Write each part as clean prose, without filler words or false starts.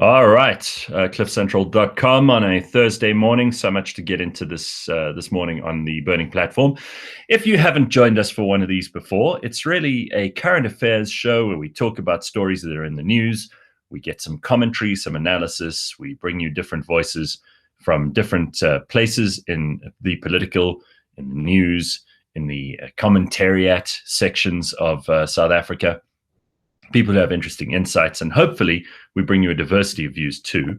All right, cliffcentral.com on a Thursday morning. So much to get into this morning on the Burning Platform. If you haven't joined us for one of these before, it's really a current affairs show where we talk about stories that are in the news. We get some commentary, some analysis. We bring you different voices from different places in the political, in the news, in the commentariat sections of South Africa. People who have interesting insights, and hopefully we bring you a diversity of views too.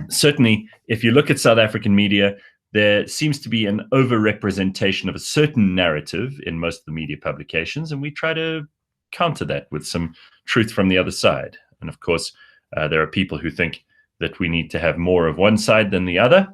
Certainly, if you look at South African media, there seems to be an overrepresentation of a certain narrative in most of the media publications, and we try to counter that with some truth from the other side. And of course, there are people who think that we need to have more of one side than the other,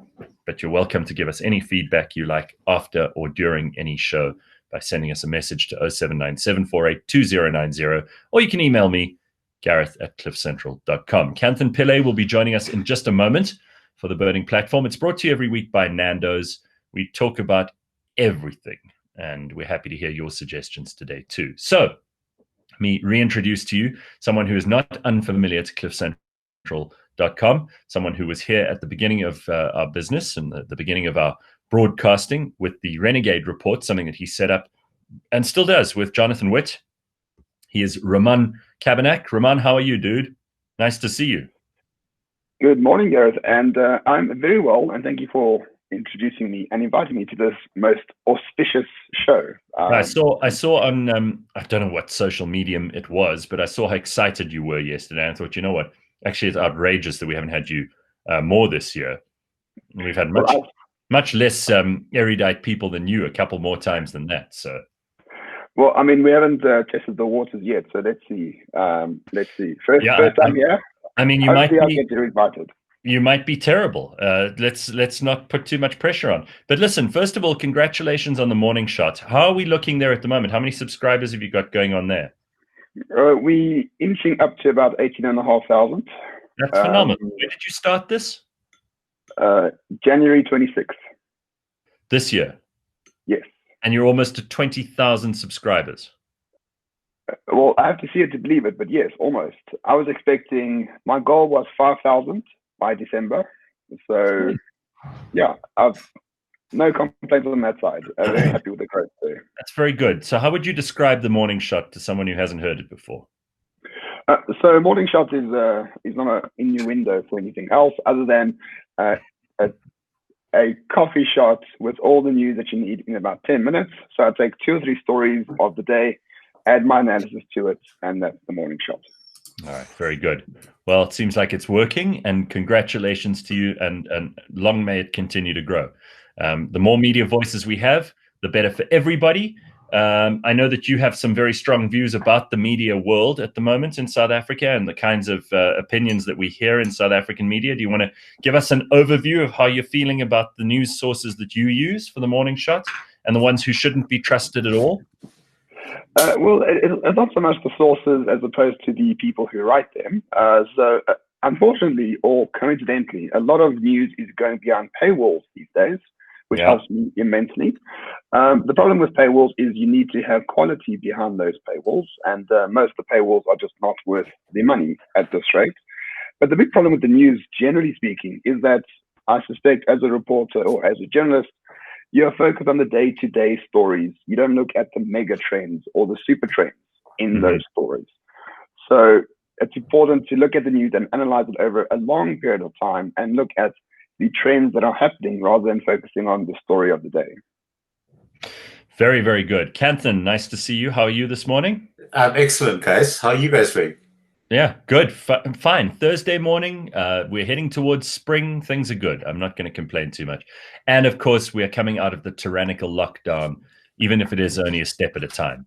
but you're welcome to give us any feedback you like after or during any show by sending us a message to 0797482090, or you can email me, Gareth@cliffcentral.com. Kanthan Pillay will be joining us in just a moment for the Burning Platform. It's brought to you every week by Nando's. We talk about everything, and we're happy to hear your suggestions today too. So, let me reintroduce to you someone who is not unfamiliar to cliffcentral.com, someone who was here at the beginning of our business and the beginning of our broadcasting with the Renegade Report, something that he set up and still does with Jonathan Witt. He is Ramon Cabanac. Ramon, how are you, dude? Nice to see you. Good morning, Gareth. And I'm very well, and thank you for introducing me and inviting me to this most auspicious show. I saw on, I don't know what social medium it was, but I saw how excited you were yesterday. And I thought, you know what? Actually, it's outrageous that we haven't had you more this year. We've had much less erudite people than you, a couple more times than that. So, well, I mean, we haven't tested the waters yet, so let's see. First time here. I mean, I'll get you invited. You might be terrible. Let's not put too much pressure on. But listen, first of all, congratulations on the morning shot. How are we looking there at the moment? How many subscribers have you got going on there? We inching up to about 18,500. That's phenomenal. When did you start this? January 26th. This year? Yes. And you're almost at 20,000 subscribers. Well, I have to see it to believe it, but yes, almost. I was expecting, my goal was 5,000 by December. So, yeah, I've no complaints on that side. I'm very happy with the growth there. That's very good. So how would you describe the morning shot to someone who hasn't heard it before? So morning shot is not an innuendo for anything else other than a coffee shot with all the news that you need in about 10 minutes. So I take 2 or 3 stories of the day, add my analysis to it, and that's the morning shot. All right, very good. Well, it seems like it's working, and congratulations to you, and long may it continue to grow. The more media voices we have, the better for everybody. I know that you have some very strong views about the media world at the moment in South Africa and the kinds of opinions that we hear in South African media. Do you want to give us an overview of how you're feeling about the news sources that you use for the morning shot and the ones who shouldn't be trusted at all? Well, it's not so much the sources as opposed to the people who write them. So unfortunately, or coincidentally, a lot of news is going behind paywalls these days, which helps me immensely. The problem with paywalls is you need to have quality behind those paywalls, and most of the paywalls are just not worth the money at this rate. But the big problem with the news, generally speaking, is that I suspect as a reporter or as a journalist, you're focused on the day-to-day stories. You don't look at the mega trends or the super trends in those stories. So it's important to look at the news and analyze it over a long period of time and look at the trends that are happening rather than focusing on the story of the day. Very, very good. Kanthan, nice to see you. How are you this morning? Excellent, guys. How are you guys doing? Yeah, good. Fine. Thursday morning, we're heading towards spring. Things are good. I'm not going to complain too much. And of course, we're coming out of the tyrannical lockdown, even if it is only a step at a time.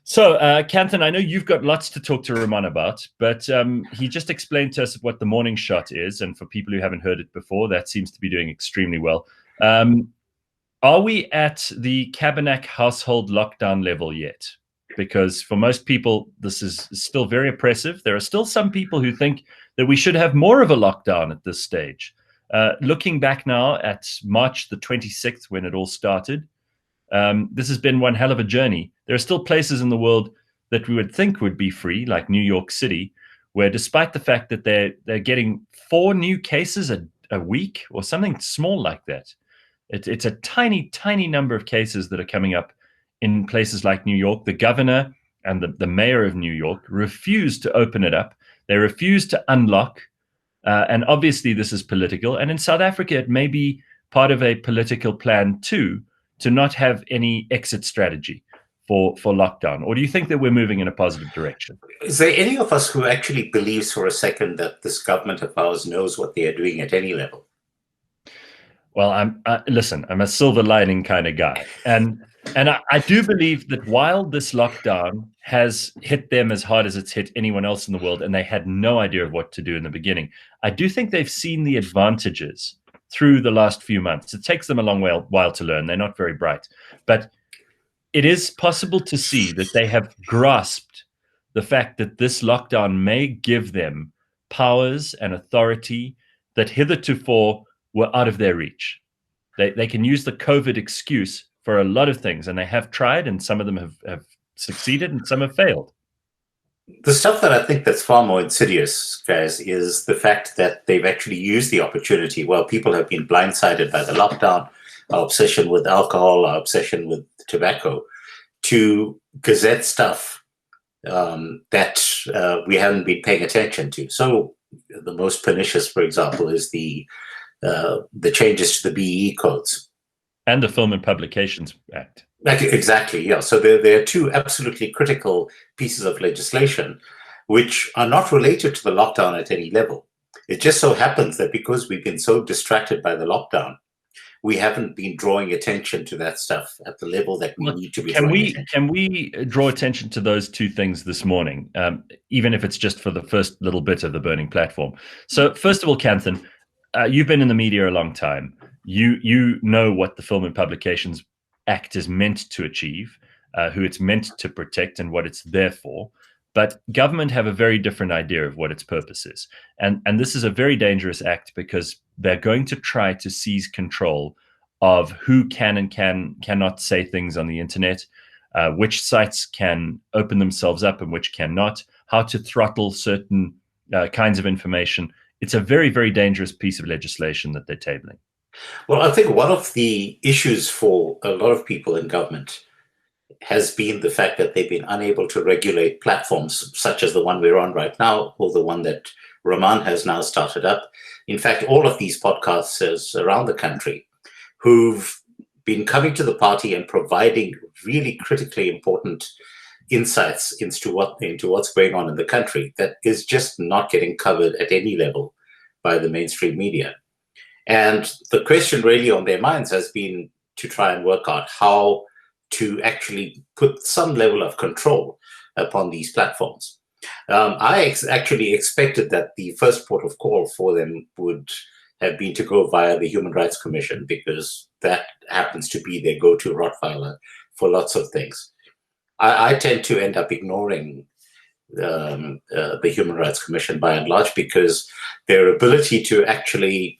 So, Kanthan, I know you've got lots to talk to Ramon about, but he just explained to us what the morning shot is. And for people who haven't heard it before, that seems to be doing extremely well. Are we at the Cabanac household lockdown level yet? Because for most people, this is still very oppressive. There are still some people who think that we should have more of a lockdown at this stage. Looking back now at March the 26th, when it all started, this has been one hell of a journey. There are still places in the world that we would think would be free, like New York City, where despite the fact that they're getting 4 new cases a week or something small like that, it's a tiny number of cases that are coming up in places like New York. The governor and the mayor of New York refuse to open it up. They refuse to unlock. And obviously this is political. And in South Africa, it may be part of a political plan too, to not have any exit strategy for lockdown. Or do you think that we're moving in a positive direction? Is there any of us who actually believes for a second that this government of ours knows what they are doing at any level? Well, listen, I'm a silver lining kind of guy. And I do believe that while this lockdown has hit them as hard as it's hit anyone else in the world, and they had no idea of what to do in the beginning, I do think they've seen the advantages through the last few months. It takes them a long while to learn. They're not very bright. But it is possible to see that they have grasped the fact that this lockdown may give them powers and authority that hitherto were out of their reach. They can use the COVID excuse for a lot of things, and they have tried, and some of them have succeeded and some have failed. The stuff that I think that's far more insidious, guys, is the fact that they've actually used the opportunity. Well, people have been blindsided by the lockdown, our obsession with alcohol, our obsession with tobacco, to gazette stuff that we haven't been paying attention to. So the most pernicious, for example, is the changes to the BEE codes. And the Film and Publications Act. Exactly, yeah. So there are 2 absolutely critical pieces of legislation which are not related to the lockdown at any level. It just so happens that because we've been so distracted by the lockdown, we haven't been drawing attention to that stuff at the level that we need to be. Can we draw attention to those 2 things this morning, even if it's just for the first little bit of the burning platform? So first of all, Canthan, you've been in the media a long time. You know what the Film and Publications Act is meant to achieve, who it's meant to protect, and what it's there for. But government have a very different idea of what its purpose is. And this is a very dangerous act because they're going to try to seize control of who can and cannot say things on the internet, which sites can open themselves up and which cannot, how to throttle certain kinds of information. It's a very, very dangerous piece of legislation that they're tabling. Well, I think one of the issues for a lot of people in government has been the fact that they've been unable to regulate platforms such as the one we're on right now, or the one that Rahman has now started up. In fact, all of these podcasters around the country who've been coming to the party and providing really critically important insights into what's going on in the country that is just not getting covered at any level by the mainstream media. And the question really on their minds has been to try and work out how to actually put some level of control upon these platforms. I actually expected that the first port of call for them would have been to go via the Human Rights Commission, because that happens to be their go-to Rottweiler for lots of things. I tend to end up ignoring the Human Rights Commission by and large, because their ability to actually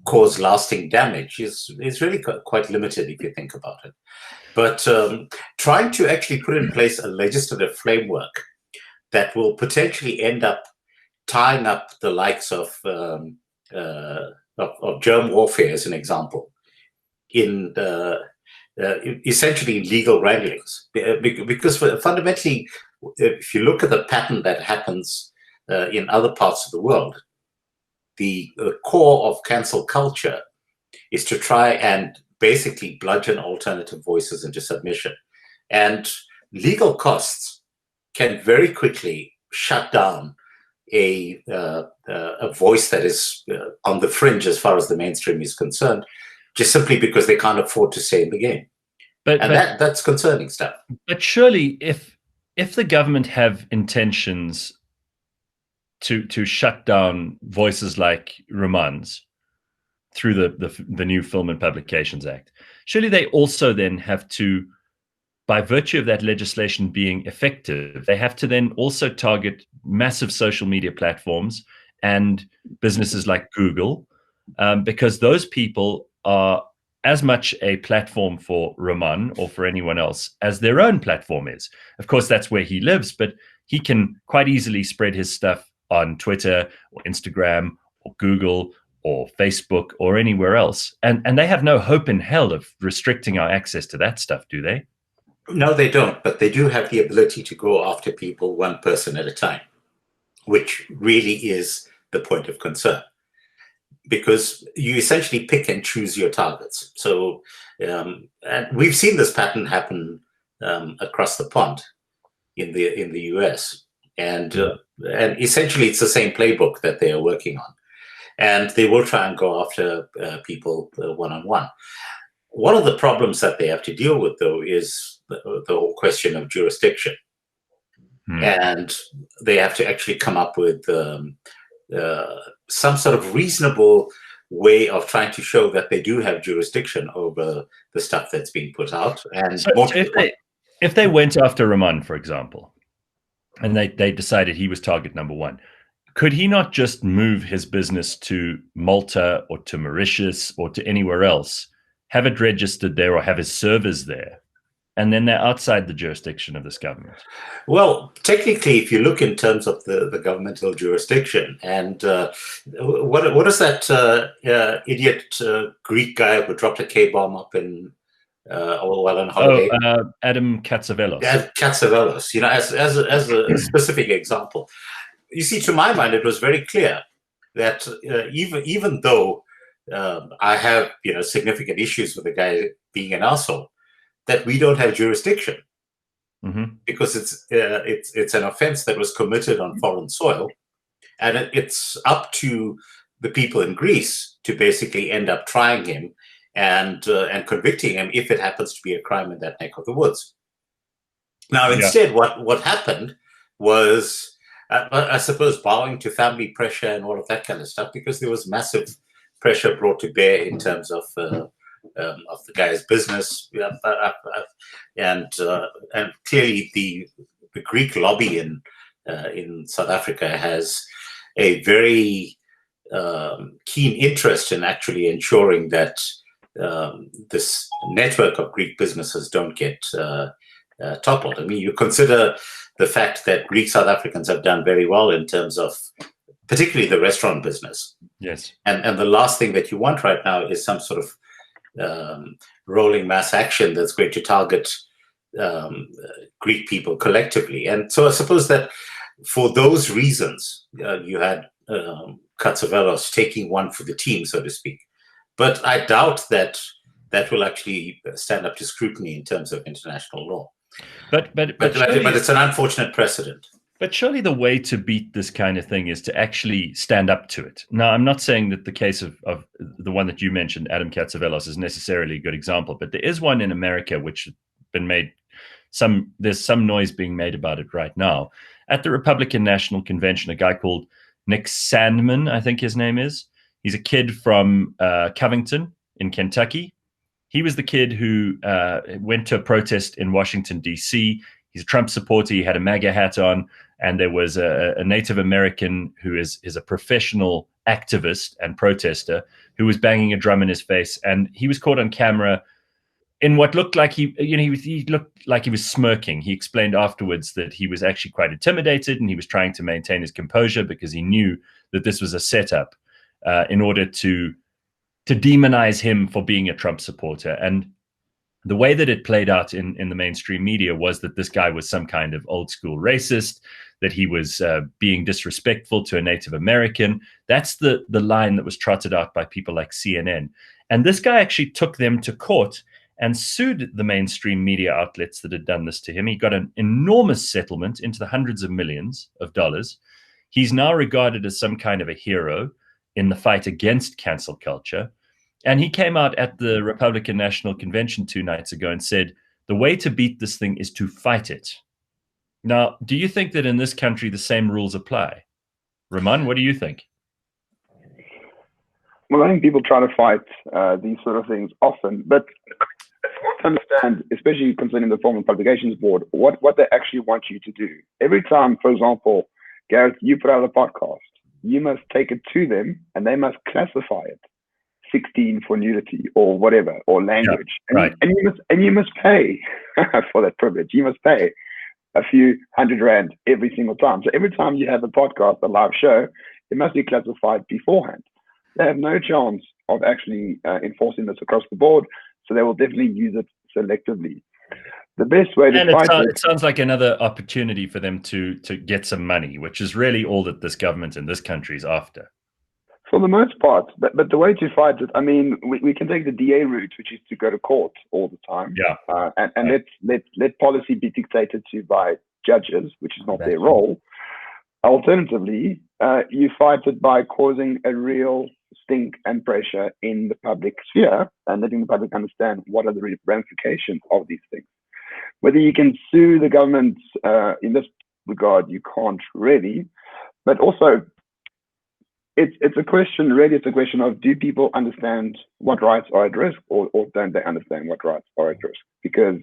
cause lasting damage is really quite limited if you think about it. But trying to actually put in place a legislative framework that will potentially end up tying up the likes of germ warfare, as an example, in essentially legal wranglings. Because fundamentally, if you look at the pattern that happens in other parts of the world, the core of cancel culture is to try and basically bludgeon alternative voices into submission. And legal costs can very quickly shut down a voice that is on the fringe as far as the mainstream is concerned, just simply because they can't afford to stay in the game. But that's concerning stuff. But surely if the government have intentions to shut down voices like Rahman's through the new Film and Publications Act, surely they also then have to, by virtue of that legislation being effective, they have to then also target massive social media platforms and businesses like Google, because those people are as much a platform for Rahman or for anyone else as their own platform is. Of course, that's where he lives, but he can quite easily spread his stuff on Twitter or Instagram or Google or Facebook or anywhere else. And they have no hope in hell of restricting our access to that stuff, do they? No, they don't, but they do have the ability to go after people one person at a time, which really is the point of concern, because you essentially pick and choose your targets. So, and we've seen this pattern happen across the pond in the US, and essentially it's the same playbook that they are working on, and they will try and go after people one-on-one. One of the problems that they have to deal with, though, is the whole question of jurisdiction. And they have to actually come up with some sort of reasonable way of trying to show that they do have jurisdiction over the stuff that's being put out. And so if they went after Rahman, for example, and they decided he was target number one, could he not just move his business to Malta or to Mauritius or to anywhere else, have it registered there or have his servers there, and then they're outside the jurisdiction of this government? Well, technically, if you look in terms of the governmental jurisdiction, and what is that idiot Greek guy who dropped a K-bomb up in while on holiday? Adam Katsavelos. Katsavelos, you know, as a specific example. You see, to my mind, it was very clear that even though I have, you know, significant issues with the guy being an asshole, that we don't have jurisdiction, because it's an offense that was committed on foreign soil, and it's up to the people in Greece to basically end up trying him and convicting him if it happens to be a crime in that neck of the woods. Now, instead, what happened was, I suppose, bowing to family pressure and all of that kind of stuff, because there was massive pressure brought to bear in terms of the guy's business, and clearly the Greek lobby in South Africa has a very keen interest in actually ensuring that this network of Greek businesses don't get toppled. I mean, you consider the fact that Greek South Africans have done very well in terms of particularly the restaurant business. Yes. And the last thing that you want right now is some sort of rolling mass action that's going to target Greek people collectively. And so I suppose that for those reasons, you had Katsavelos taking one for the team, so to speak. But I doubt that that will actually stand up to scrutiny in terms of international law. But it's an unfortunate precedent. But surely the way to beat this kind of thing is to actually stand up to it. Now, I'm not saying that the case of the one that you mentioned, Adam Katsavelos, is necessarily a good example, but there is one in America which has been made, there's some noise being made about it right now. At the Republican National Convention, a guy called Nick Sandman, I think his name is. He's a kid from Covington in Kentucky. He was the kid who went to a protest in Washington, D.C. He's a Trump supporter. He had a MAGA hat on. And there was a Native American who is a professional activist and protester who was banging a drum in his face. And he was caught on camera in what looked like he looked like he was smirking. He explained afterwards that he was actually quite intimidated and he was trying to maintain his composure because he knew that this was a setup in order to demonize him for being a Trump supporter. And the way that it played out in the mainstream media was that this guy was some kind of old school racist, that he was being disrespectful to a Native American. That's the line that was trotted out by people like CNN. And this guy actually took them to court and sued the mainstream media outlets that had done this to him. He got an enormous settlement into the hundreds of millions of dollars. He's now regarded as some kind of a hero in the fight against cancel culture. And he came out at the Republican National Convention 2 nights ago and said, the way to beat this thing is to fight it. Now, do you think that in this country the same rules apply? Rahman, what do you think? Well, I think people try to fight these sort of things often, but it's hard to understand, especially concerning the Formal Publications Board, what they actually want you to do. Every time, for example, Gareth, you put out a podcast, you must take it to them and they must classify it 16 for nudity or whatever, or language. Yeah, right. And you must pay for that privilege. You must pay. a few £100 every single time. So every time you have a podcast, a live show, it must be classified beforehand. They have no chance of actually enforcing this across the board, so they will definitely use it selectively. The best way to fight it sounds like another opportunity for them to get some money, which is really all that this government in this country is after. For the most part, but the way to fight it, I mean, we can take the DA route, which is to go to court all the time, and let policy be dictated to by judges, which is not their role. Alternatively, you fight it by causing a real stink and pressure in the public sphere and letting the public understand what are the ramifications of these things. Whether you can sue the government in this regard, you can't really, but also it's a question, really, it's a question of, do people understand what rights are at risk, or don't they understand what rights are at risk? Because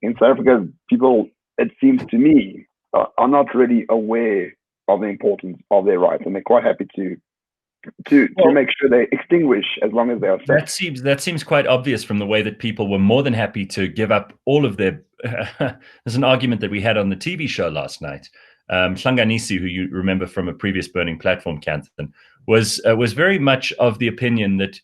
in South Africa, people, it seems to me, are not really aware of the importance of their rights, and they're quite happy to make sure they extinguish as long as they are safe. That seems quite obvious from the way that people were more than happy to give up all of their. There's an argument that we had on the TV show last night. Hlanganisi, who you remember from a previous Burning Platform, Canton, was very much of the opinion that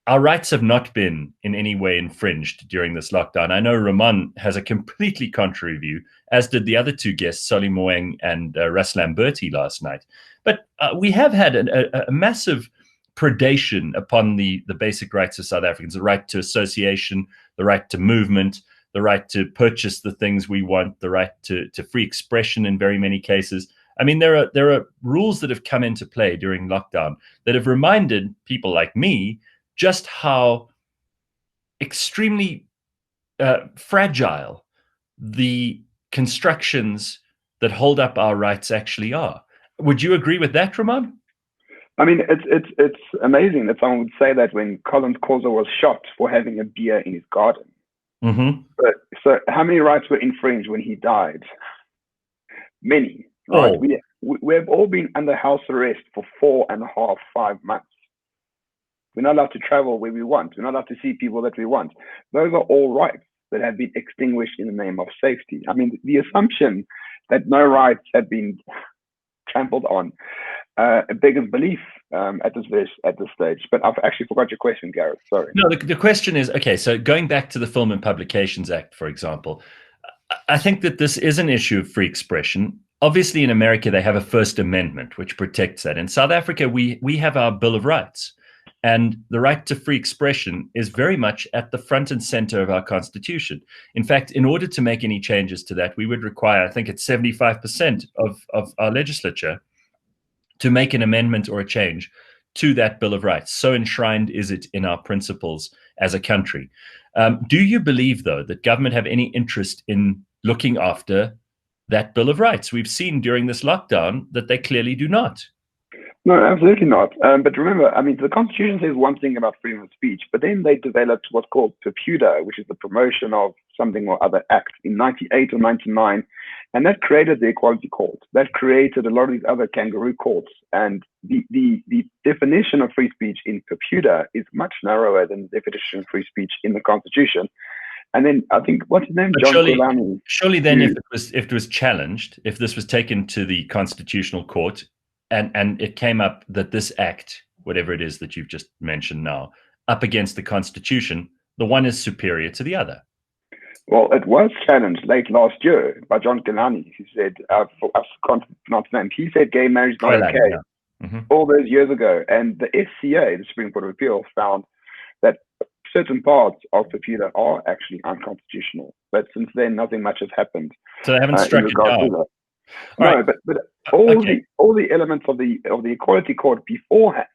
our rights have not been in any way infringed during this lockdown. I know Ramon has a completely contrary view, as did the other two guests, Solly Moeng and Russ Lamberti last night. But we have had a massive predation upon the basic rights of South Africans: the right to association, the right to movement, the right to purchase the things we want, the right to free expression in very many cases. I mean, there are rules that have come into play during lockdown that have reminded people like me just how extremely fragile the constructions that hold up our rights actually are. Would you agree with that, Ramon? I mean, it's amazing that someone would say that when Colin Corso was shot for having a beer in his garden. Mm-hmm. So how many rights were infringed when he died? Many, right? Oh. We have all been under house arrest for 4.5, 5 months. We're not allowed to travel where we want. We're not allowed to see people that we want. Those are all rights that have been extinguished in the name of safety. I mean, the assumption that no rights have been trampled on beggars belief at this stage. But I've actually forgot your question, Gareth. Sorry. No, the question is, okay, so going back to the Film and Publications Act, for example, I think that this is an issue of free expression. Obviously, in America, they have a First Amendment, which protects that. In South Africa, we have our Bill of Rights. And the right to free expression is very much at the front and center of our Constitution. In fact, in order to make any changes to that, we would require, I think it's 75% of our legislature to make an amendment or a change to that Bill of Rights. So enshrined is it in our principles as a country. Do you believe, though, that government have any interest in looking after that Bill of Rights? We've seen during this lockdown that they clearly do not. No, absolutely not. But remember, I mean, the Constitution says one thing about freedom of speech, but then they developed what's called PEPUDA, which is the Promotion of Something or Other Act in 98 or 99. And that created the Equality Court. That created a lot of these other kangaroo courts. And the definition of free speech in PEPUDA is much narrower than the definition of free speech in the Constitution. And then I think, what's his name? John Kulani. Surely then if it was challenged, if this was taken to the Constitutional Court, and it came up that this act, whatever it is that you've just mentioned now, up against the Constitution, the one is superior to the other. Well, it was challenged late last year by John Kulani, who said, for us, not name, he said gay marriage is not okay. Yeah. Mm-hmm. All those years ago. And the SCA, the Supreme Court of Appeal, found that certain parts of PEPUDA are actually unconstitutional. But since then, nothing much has happened. So they haven't struck it down. No, right. but all the elements of the Equality Court beforehand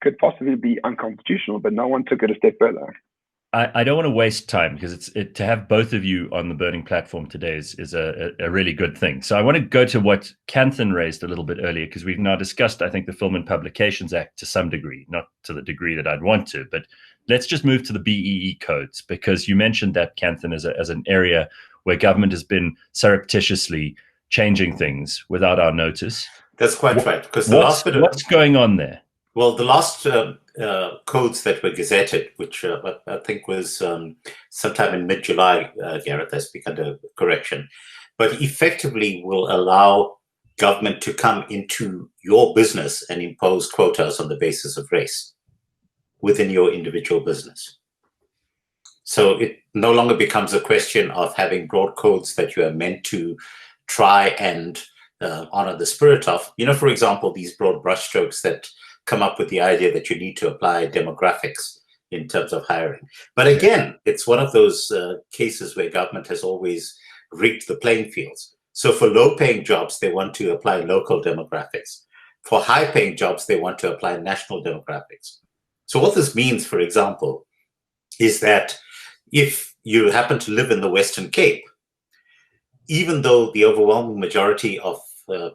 could possibly be unconstitutional, but no one took it a step further. I don't want to waste time because to have both of you on the Burning Platform today is a really good thing. So I want to go to what Canton raised a little bit earlier, because we've now discussed, I think, the Film and Publications Act to some degree, not to the degree that I'd want to, but let's just move to the BEE codes, because you mentioned that, Canton, as an area where government has been surreptitiously changing things without our notice. That's quite right. Because what's going on there? Well, the last codes that were gazetted, which I think was sometime in mid-July, Gareth, I speak under correction, but effectively will allow government to come into your business and impose quotas on the basis of race within your individual business. So it no longer becomes a question of having broad codes that you are meant to try and honor the spirit of. For example, these broad brushstrokes that come up with the idea that you need to apply demographics in terms of hiring. But again, it's one of those cases where government has always rigged the playing fields. So for low-paying jobs, they want to apply local demographics. For high-paying jobs, they want to apply national demographics. So what this means, for example, is that if you happen to live in the Western Cape, even though the overwhelming majority of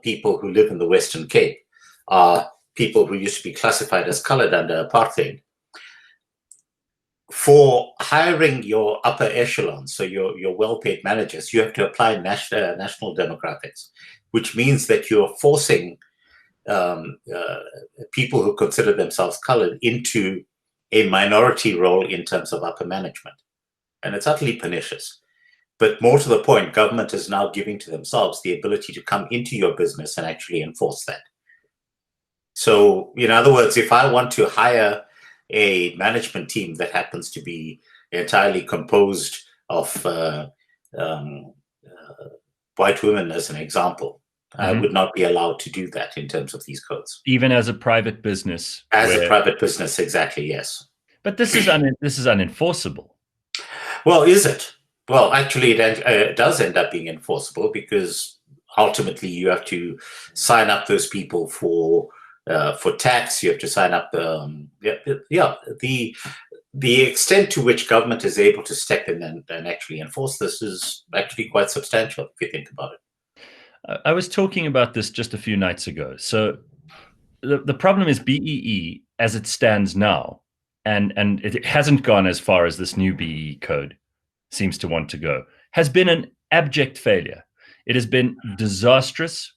people who live in the Western Cape are people who used to be classified as colored under apartheid, for hiring your upper echelon, so your well-paid managers, you have to apply national demographics, which means that you're forcing people who consider themselves colored into a minority role in terms of upper management. And it's utterly pernicious. But more to the point, government is now giving to themselves the ability to come into your business and actually enforce that. So, in other words, if I want to hire a management team that happens to be entirely composed of white women, as an example, I would not be allowed to do that in terms of these codes. Even as a private business? As a private business, exactly, yes. But this is unenforceable. Well, is it? Well, actually, it does end up being enforceable, because ultimately you have to sign up those people for tax. You have to sign up. The extent to which government is able to step in and actually enforce this is actually quite substantial, if you think about it. I was talking about this just a few nights ago. So the problem is BEE as it stands now, and it hasn't gone as far as this new BEE code seems to want to go, has been an abject failure. It has been disastrous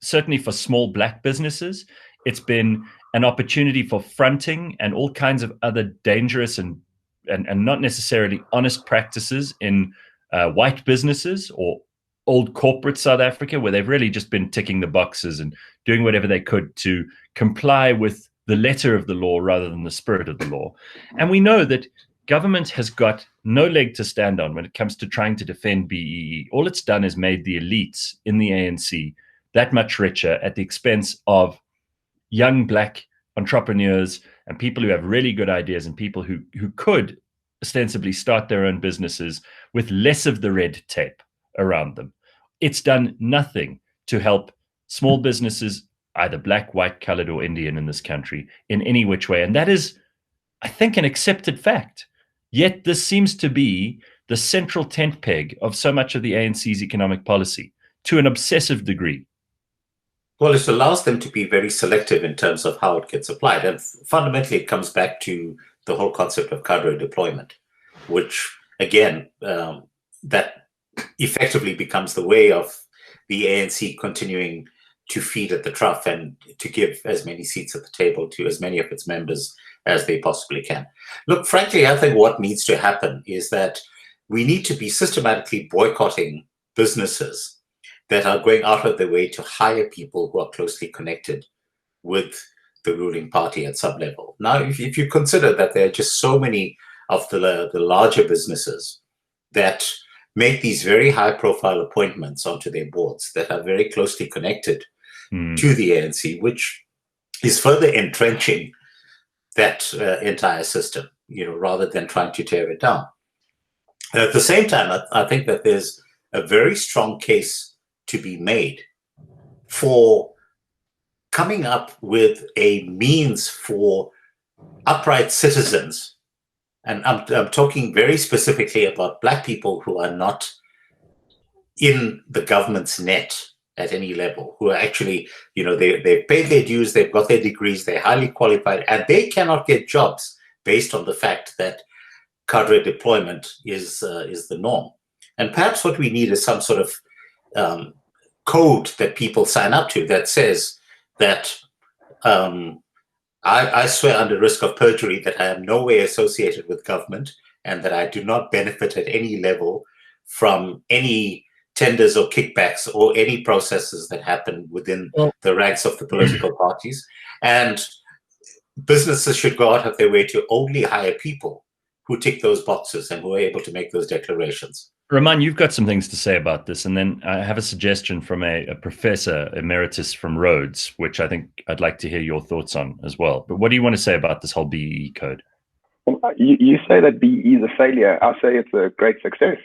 certainly for small Black businesses. It's been an opportunity for fronting and all kinds of other dangerous and not necessarily honest practices in white businesses or old corporate South Africa, where they've really just been ticking the boxes and doing whatever they could to comply with the letter of the law rather than the spirit of the law. And we know that government has got no leg to stand on when it comes to trying to defend BEE. All it's done is made the elites in the ANC that much richer at the expense of young Black entrepreneurs and people who have really good ideas and people who could ostensibly start their own businesses with less of the red tape around them. It's done nothing to help small businesses, either Black, white, colored, or Indian in this country in any which way. And that is, I think, an accepted fact. Yet this seems to be the central tent peg of so much of the ANC's economic policy to an obsessive degree. Well, it allows them to be very selective in terms of how it gets applied. And fundamentally, it comes back to the whole concept of cadre deployment, which, again, that effectively becomes the way of the ANC continuing to feed at the trough and to give as many seats at the table to as many of its members as they possibly can. Look, frankly, I think what needs to happen is that we need to be systematically boycotting businesses that are going out of their way to hire people who are closely connected with the ruling party at some level. Now, if you consider that there are just so many of the larger businesses that make these very high-profile appointments onto their boards that are very closely connected to the ANC, which is further entrenching that entire system, rather than trying to tear it down. At the same time, I think that there's a very strong case to be made for coming up with a means for upright citizens, and I'm talking very specifically about Black people who are not in the government's net at any level, who are actually, they've paid their dues, they've got their degrees, they're highly qualified, and they cannot get jobs based on the fact that cadre deployment is the norm. And perhaps what we need is some sort of code that people sign up to that says that I swear under risk of perjury that I am no way associated with government and that I do not benefit at any level from any tenders or kickbacks or any processes that happen within the ranks of the political parties. And businesses should go out of their way to only hire people who tick those boxes and who are able to make those declarations. Raman, you've got some things to say about this, and then I have a suggestion from a professor emeritus from Rhodes, which I think I'd like to hear your thoughts on as well. But what do you want to say about this whole BEE code? Well, you say that BEE is a failure. I say it's a great success.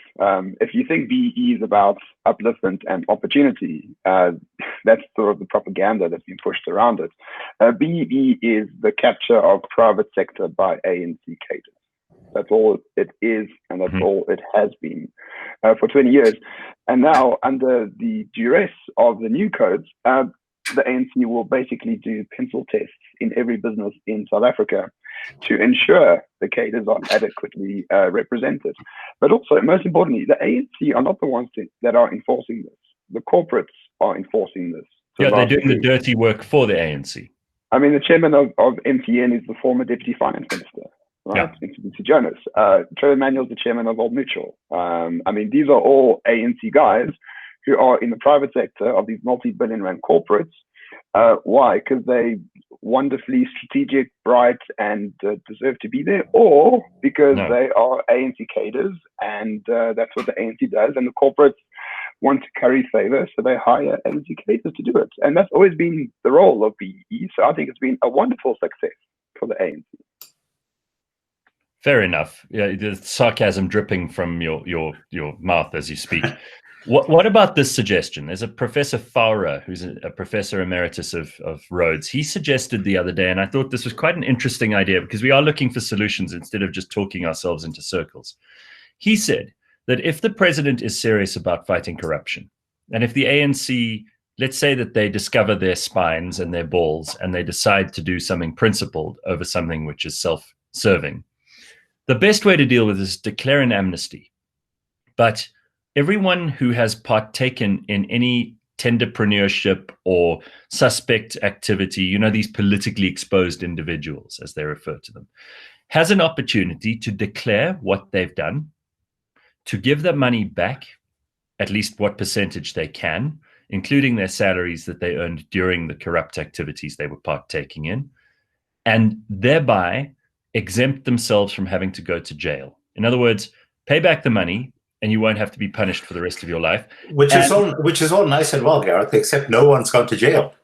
If you think BEE is about upliftment and opportunity, that's sort of the propaganda that's been pushed around it. BEE is the capture of private sector by ANC cadres. That's all it is, and that's all it has been for 20 years. And now, under the duress of the new codes, the ANC will basically do pencil tests in every business in South Africa to ensure the cadres are adequately represented. But also, most importantly, the ANC are not the ones that are enforcing this. The corporates are enforcing this. Yeah, they're doing the dirty work for the ANC. I mean, the chairman of MTN is the former deputy finance minister, right? Yeah. It's Jonas. Trevor Manuel's the chairman of Old Mutual. I mean, these are all ANC guys who are in the private sector of these multi-billion rand corporates. Why? Because they wonderfully strategic, bright, and deserve to be there, or because they are ANC cadres, and that's what the ANC does, and the corporates want to curry favor, so they hire ANC cadres to do it. And that's always been the role of BEE, so I think it's been a wonderful success for the ANC. Fair enough. Yeah, the sarcasm dripping from your mouth as you speak. What about this suggestion? There's a Professor Fowler, who's a professor emeritus of Rhodes. He suggested the other day, and I thought this was quite an interesting idea because we are looking for solutions instead of just talking ourselves into circles. He said that if the president is serious about fighting corruption, and if the ANC, let's say that they discover their spines and their balls and they decide to do something principled over something which is self-serving, the best way to deal with this is declare an amnesty. But everyone who has partaken in any tenderpreneurship or suspect activity, these politically exposed individuals, as they refer to them, has an opportunity to declare what they've done, to give their money back, at least what percentage they can, including their salaries that they earned during the corrupt activities they were partaking in, and thereby exempt themselves from having to go to jail. In other words, pay back the money, and you won't have to be punished for the rest of your life. Which is all nice and well, Gareth, except no one's gone to jail.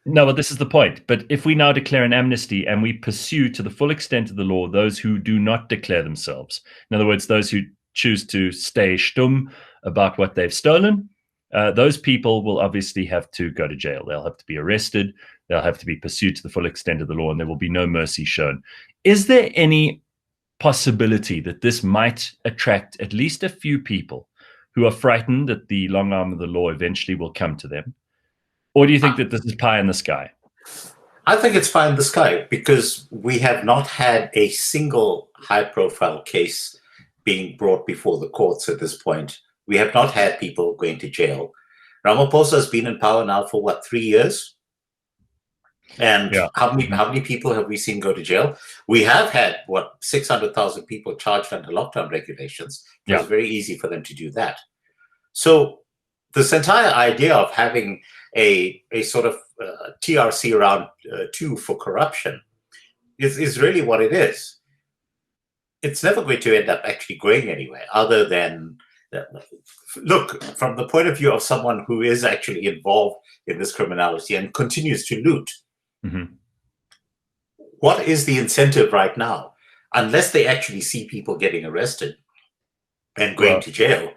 No, but this is the point. But if we now declare an amnesty and we pursue to the full extent of the law those who do not declare themselves, in other words, those who choose to stay stum about what they've stolen, those people will obviously have to go to jail. They'll have to be arrested. They'll have to be pursued to the full extent of the law, and there will be no mercy shown. Is there any possibility that this might attract at least a few people who are frightened that the long arm of the law eventually will come to them? Or do you think that this is pie in the sky? I think it's pie in the sky because we have not had a single high-profile case being brought before the courts at this point. We have not had people going to jail. Ramaphosa has been in power now for, 3 years? And how many people have we seen go to jail? We have had, 600,000 people charged under lockdown regulations. It was very easy for them to do that. So this entire idea of having a sort of TRC round 2 for corruption is really what it is. It's never going to end up actually going anywhere other than, look, from the point of view of someone who is actually involved in this criminality and continues to loot, what is the incentive right now? Unless they actually see people getting arrested and going to jail,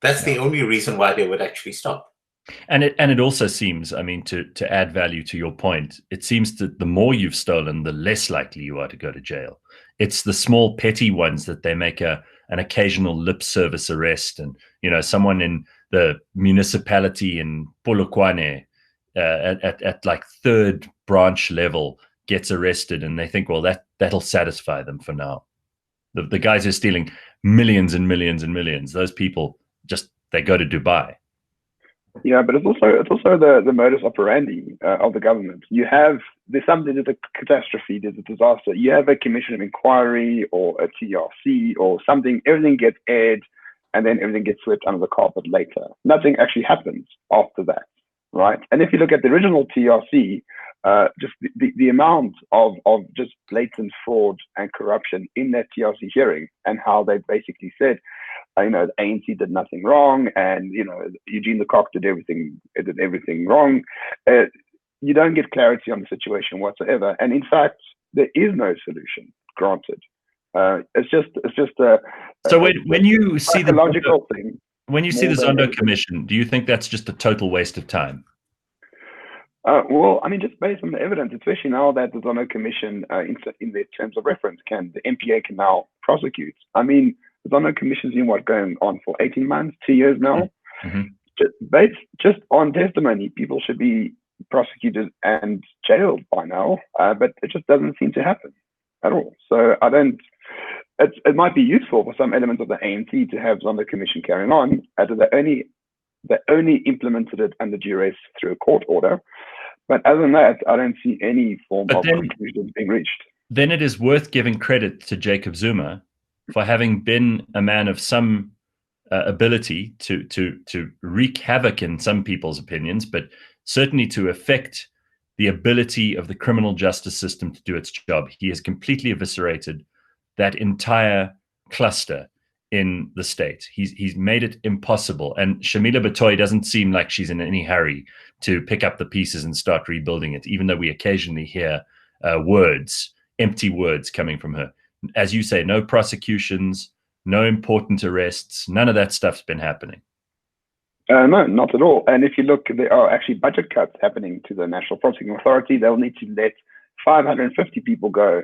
that's the only reason why they would actually stop. And it also seems, I mean, to add value to your point, it seems that the more you've stolen, the less likely you are to go to jail. It's the small petty ones that they make an occasional lip service arrest, and someone in the municipality in Polokwane at like third branch level gets arrested, and they think, well, that'll satisfy them for now. The guys who are stealing millions and millions and millions, those people they go to Dubai. Yeah, but it's also the modus operandi of the government. There's a catastrophe, there's a disaster. You have a commission of inquiry or a TRC or something. Everything gets aired and then everything gets swept under the carpet later. Nothing actually happens after that, right? And if you look at the original TRC, just the amount of just blatant fraud and corruption in that TRC hearing, and how they basically said, the ANC did nothing wrong, and Eugene Lecoq did everything wrong. You don't get clarity on the situation whatsoever, and in fact, there is no solution granted. It's just a so when you see the logical thing. When you see the Zondo Commission, do you think that's just a total waste of time? Well, I mean, just based on the evidence, especially now that the Zondo Commission, in their terms of reference, the MPA can now prosecute. I mean, the Zondo Commission's been going on for 18 months, 2 years now. Mm-hmm. Just on testimony, people should be prosecuted and jailed by now, but it just doesn't seem to happen at all. So it might be useful for some elements of the ANC to have Zondo Commission carrying on. They only implemented it under duress through a court order. But other than that, I don't see any form of conclusion being reached. Then it is worth giving credit to Jacob Zuma for having been a man of some ability to wreak havoc in some people's opinions, but certainly to affect the ability of the criminal justice system to do its job. He has completely eviscerated that entire cluster in the state. He's made it impossible. And Shamila Batoy doesn't seem like she's in any hurry to pick up the pieces and start rebuilding it, even though we occasionally hear empty words coming from her. As you say, no prosecutions, no important arrests, none of that stuff's been happening. No, not at all. And if you look, there are actually budget cuts happening to the National Prosecuting Authority. They'll need to let 550 people go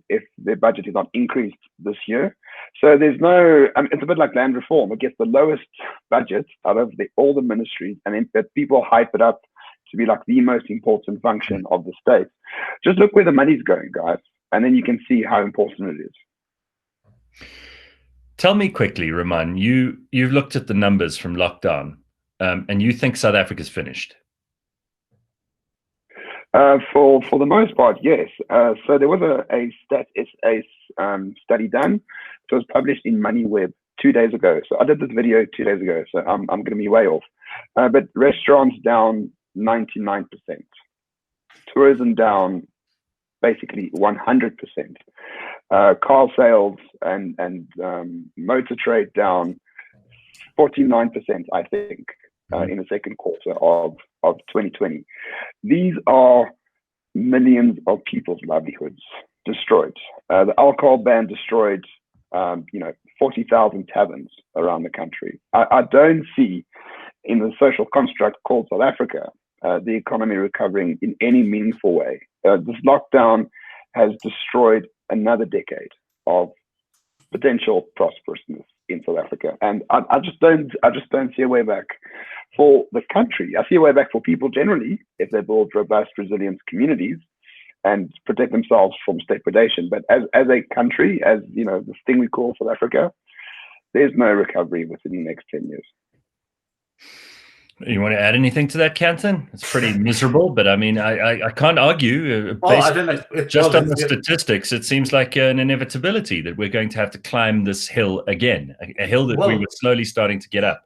if their budget is not increased this year. So there's no, it's a bit like land reform. It gets the lowest budget out of all the ministries, and then people hype it up to be like the most important function of the state. Just look where the money's going, guys, and then you can see how important it is. Tell me quickly, Roman, you've looked at the numbers from lockdown, and you think South Africa's finished? For the most part, yes. So there was a Stat SA study done. It was published in MoneyWeb 2 days ago. So I did this video 2 days ago, so I'm going to be way off. But restaurants down 99%. Tourism down basically 100%. Car sales and motor trade down 49%, I think, in the second quarter of 2020. These are millions of people's livelihoods destroyed. The alcohol ban destroyed, 40,000 taverns around the country. I don't see in the social construct called South Africa, the economy recovering in any meaningful way. This lockdown has destroyed another decade of potential prosperousness in South Africa, and I just don't see a way back for the country. I see a way back for people generally if they build robust, resilient communities and protect themselves from state predation. But as a country, as this thing we call South Africa, there's no recovery within the next 10 years. You want to add anything to that, Canton? It's pretty miserable, but I mean, I can't argue. I don't know. Just on the statistics, it seems like an inevitability that we're going to have to climb this hill again, a hill that we were slowly starting to get up.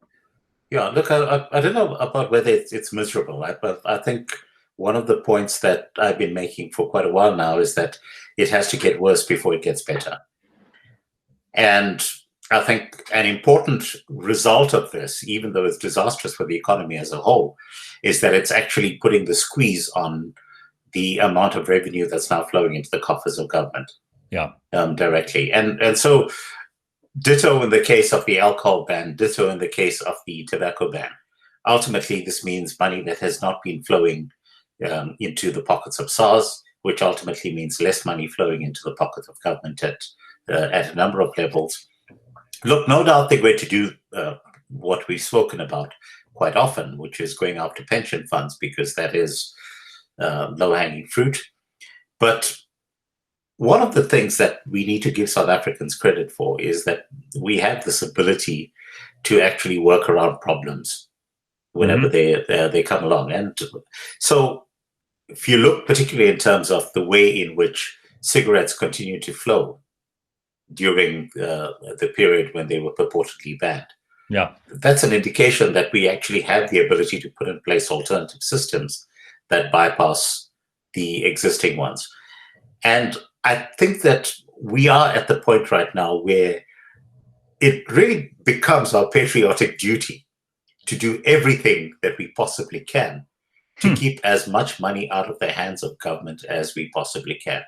Yeah, look, I don't know about whether it's miserable, right? But I think one of the points that I've been making for quite a while now is that it has to get worse before it gets better. And I think an important result of this, even though it's disastrous for the economy as a whole, is that it's actually putting the squeeze on the amount of revenue that's now flowing into the coffers of government. Yeah, directly. And so ditto in the case of the alcohol ban, ditto in the case of the tobacco ban. Ultimately, this means money that has not been flowing into the pockets of SARS, which ultimately means less money flowing into the pockets of government at a number of levels. Look, no doubt they're going to do what we've spoken about quite often, which is going after pension funds, because that is low-hanging fruit. But one of the things that we need to give South Africans credit for is that we have this ability to actually work around problems whenever they come along. And so if you look particularly in terms of the way in which cigarettes continue to flow, during the period when they were purportedly banned. Yeah. That's an indication that we actually have the ability to put in place alternative systems that bypass the existing ones. And I think that we are at the point right now where it really becomes our patriotic duty to do everything that we possibly can to keep as much money out of the hands of government as we possibly can.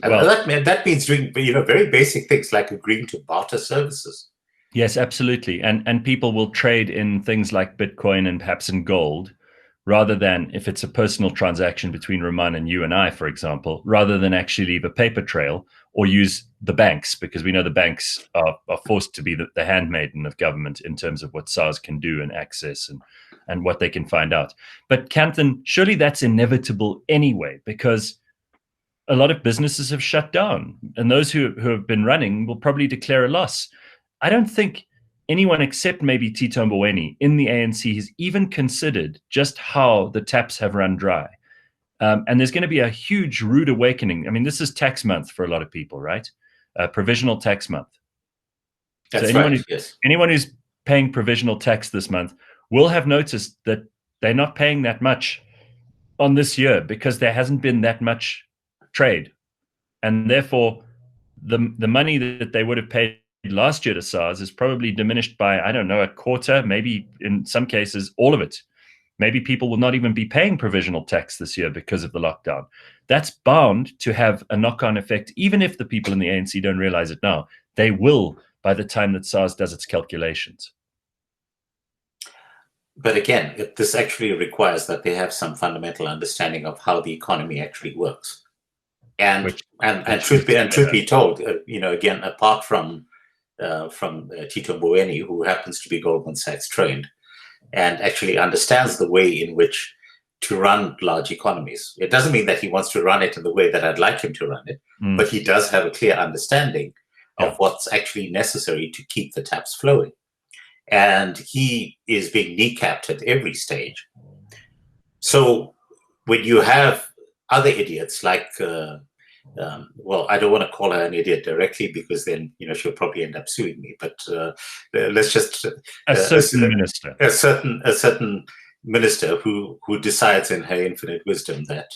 And Well, that means doing very basic things like agreeing to barter services. yes, absolutely. And people will trade in things like Bitcoin and perhaps in gold, rather than, if it's a personal transaction between Roman and you and I, for example, rather than actually leave a paper trail or use the banks, because we know the banks are forced to be the handmaiden of government in terms of what SARS can do and access and what they can find out. But Campton, surely that's inevitable anyway, because a lot of businesses have shut down, and those who have been running will probably declare a loss. I don't think anyone except maybe Tito Mboweni in the ANC has even considered just how the taps have run dry. And there's going to be a huge rude awakening. I mean, this is tax month for a lot of people, right? Provisional tax month. That's so right, yes. Anyone who's paying provisional tax this month will have noticed that they're not paying that much on this year because there hasn't been that much trade. And therefore, the money that they would have paid last year to SARS is probably diminished by, I don't know, a quarter, maybe in some cases, all of it. Maybe people will not even be paying provisional tax this year because of the lockdown. That's bound to have a knock-on effect, even if the people in the ANC don't realize it now. They will by the time that SARS does its calculations. But again, this actually requires that they have some fundamental understanding of how the economy actually works. And truth be told, again, apart from Tito Mboweni, who happens to be Goldman Sachs trained and actually understands the way in which to run large economies. It doesn't mean that he wants to run it in the way that I'd like him to run it, but he does have a clear understanding of what's actually necessary to keep the taps flowing. And he is being kneecapped at every stage. So when you have other idiots like well, I don't want to call her an idiot directly because then she'll probably end up suing me. But let's just a certain minister, a certain minister who decides in her infinite wisdom that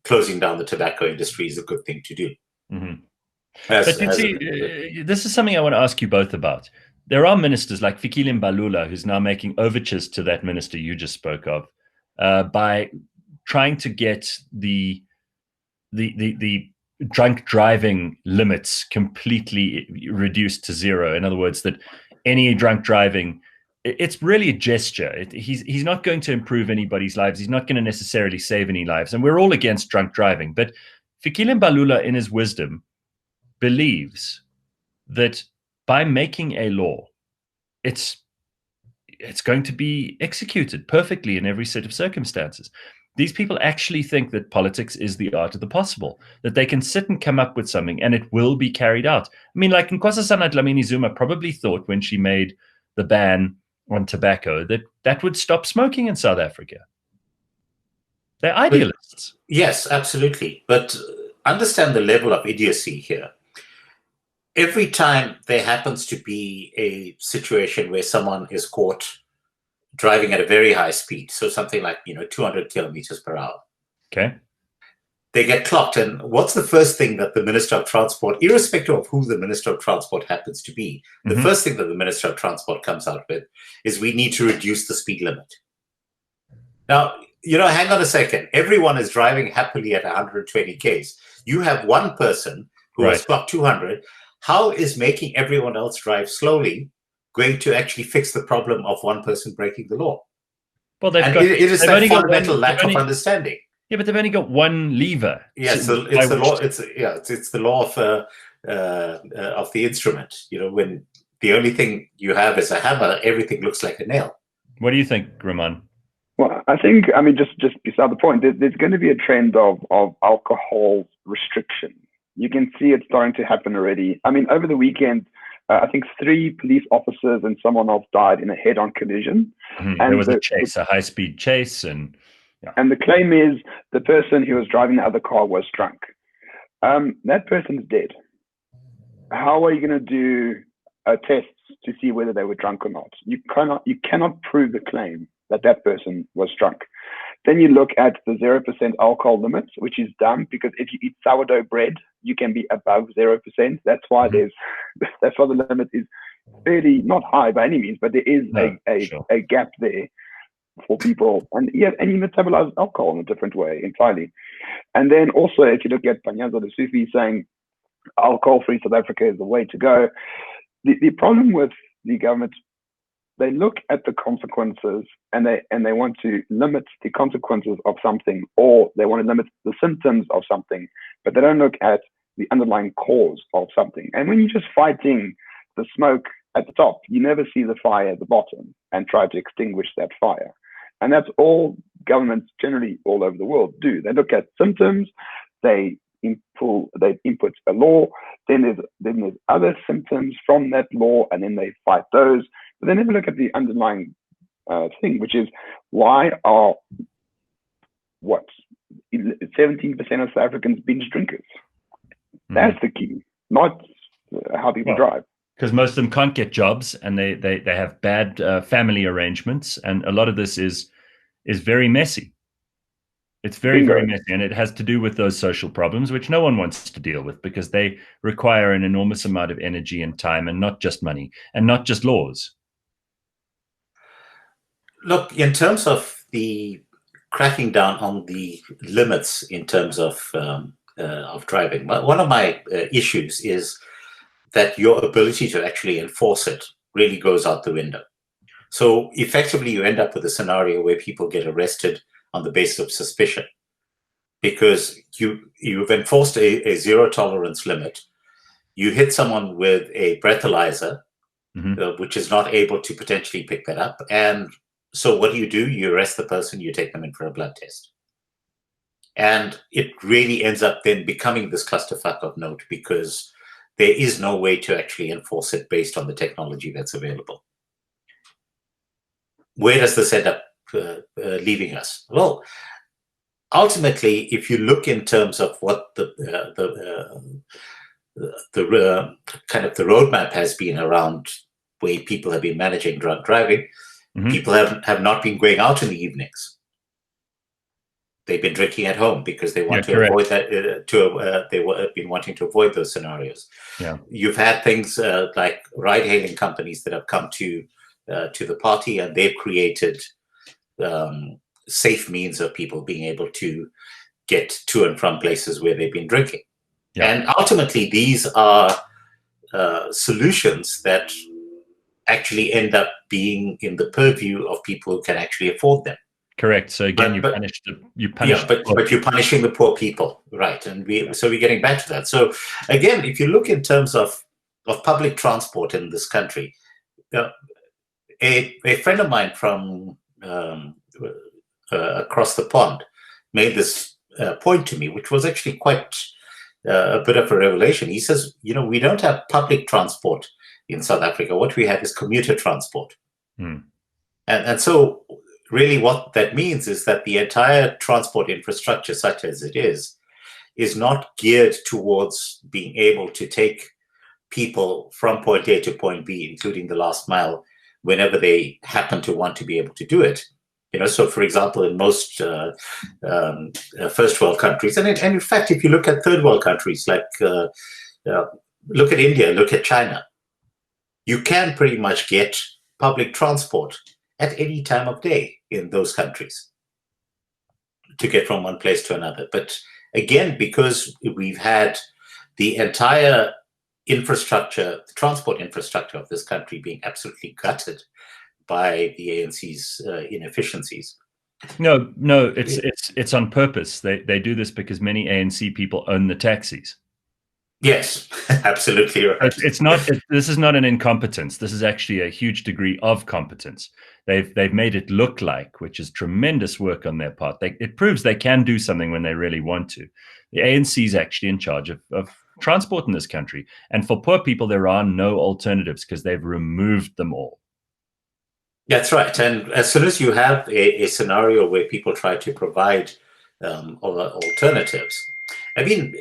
closing down the tobacco industry is a good thing to do. Mm-hmm. But you see, this is something I want to ask you both about. There are ministers like Fikile Mbalula, who's now making overtures to that minister you just spoke of, by trying to get the drunk driving limits completely reduced to zero. In other words, that any drunk driving, it's really a gesture. He's not going to improve anybody's lives. He's not going to necessarily save any lives. And we're all against drunk driving. But Fikile Mbalula, in his wisdom, believes that by making a law, it's going to be executed perfectly in every set of circumstances. These people actually think that politics is the art of the possible, that they can sit and come up with something and it will be carried out. I mean, like Nkosazana Dlamini Zuma probably thought when she made the ban on tobacco that would stop smoking in South Africa. They're idealists. Yes, absolutely. But understand the level of idiocy here. Every time there happens to be a situation where someone is caught driving at a very high speed, so something like 200 kilometers per hour. Okay. They get clocked, and what's the first thing that the Minister of Transport, irrespective of who the Minister of Transport happens to be, the first thing that the Minister of Transport comes out with is we need to reduce the speed limit. Now, hang on a second. Everyone is driving happily at 120 Ks. You have one person who has clocked 200. How is making everyone else drive slowly going to actually fix the problem of one person breaking the law? Well, it is that fundamental lack of understanding. Yeah, but they've only got one lever. Yes, so it's the law. It's the law of the instrument. When the only thing you have is a hammer, everything looks like a nail. What do you think, Roman? Well, I think, just beside the point, there's going to be a trend of alcohol restriction. You can see it starting to happen already. Over the weekend, I think 3 police officers and someone else died in a head-on collision. And there was a chase, a high-speed chase. And the claim is the person who was driving the other car was drunk. That person's dead. how are you going to do tests to see whether they were drunk or not? You cannot prove the claim that that person was drunk. Then you look at the 0% alcohol limit, which is dumb because if you eat sourdough bread, you can be above 0%. That's why that's why the limit is fairly not high by any means, but there is a gap there for people. And yeah, and you metabolize alcohol in a different way entirely. And then also, if you look at Panyaza the Sufi saying alcohol-free South Africa is the way to go, the problem with the government, they look at the consequences and they want to limit the consequences of something, or they want to limit the symptoms of something, but they don't look at the underlying cause of something. And when you're just fighting the smoke at the top, you never see the fire at the bottom and try to extinguish that fire. And that's all governments generally all over the world do. They look at symptoms, they input a law, then there's other symptoms from that law, and then they fight those. But they never look at the underlying thing, which is why are 17% of South Africans binge drinkers? That's the key, not how people drive. Because most of them can't get jobs, and they have bad family arrangements, and a lot of this is very messy. It's very, very messy, and it has to do with those social problems, which no one wants to deal with because they require an enormous amount of energy and time, and not just money, and not just laws. Look, in terms of the cracking down on the limits in terms of driving, one of my issues is that your ability to actually enforce it really goes out the window. So effectively, you end up with a scenario where people get arrested on the basis of suspicion because you've enforced a zero tolerance limit. You hit someone with a breathalyzer, which is not able to potentially pick that up. And so what do? You arrest the person, you take them in for a blood test. And it really ends up then becoming this clusterfuck of note because there is no way to actually enforce it based on the technology that's available. Where does this end up leaving us? Well, ultimately, if you look in terms of what the kind of the roadmap has been around way people have been managing drunk driving, people have not been going out in the evenings. They've been drinking at home because they want to avoid that. They have been wanting to avoid those scenarios. Yeah, you've had things like ride-hailing companies that have come to the party, and they've created safe means of people being able to get to and from places where they've been drinking. Yeah. And ultimately, these are solutions that actually end up being in the purview of people who can actually afford them. Correct. So again, but you're punishing the poor people, right? And so we're getting back to that. So again, if you look in terms of public transport in this country, a friend of mine from across the pond made this point to me, which was actually quite a bit of a revelation. He says, we don't have public transport in South Africa. What we have is commuter transport. And so really what that means is that the entire transport infrastructure, such as it is not geared towards being able to take people from point A to point B, including the last mile, whenever they happen to want to be able to do it. So for example, in most first world countries, and in fact, if you look at third world countries, like look at India, look at China, you can pretty much get public transport at any time of day in those countries to get from one place to another. But again, because we've had the entire infrastructure, the transport infrastructure of this country being absolutely gutted by the ANC's inefficiencies. No, it's on purpose. They do this because many ANC people own the taxis. Yes, absolutely right. This is not an incompetence. This is actually a huge degree of competence. They've made it look like, which is tremendous work on their part. It proves they can do something when they really want to. The ANC is actually in charge of transport in this country. And for poor people, there are no alternatives because they've removed them all. That's right. And as soon as you have a scenario where people try to provide alternatives, I mean,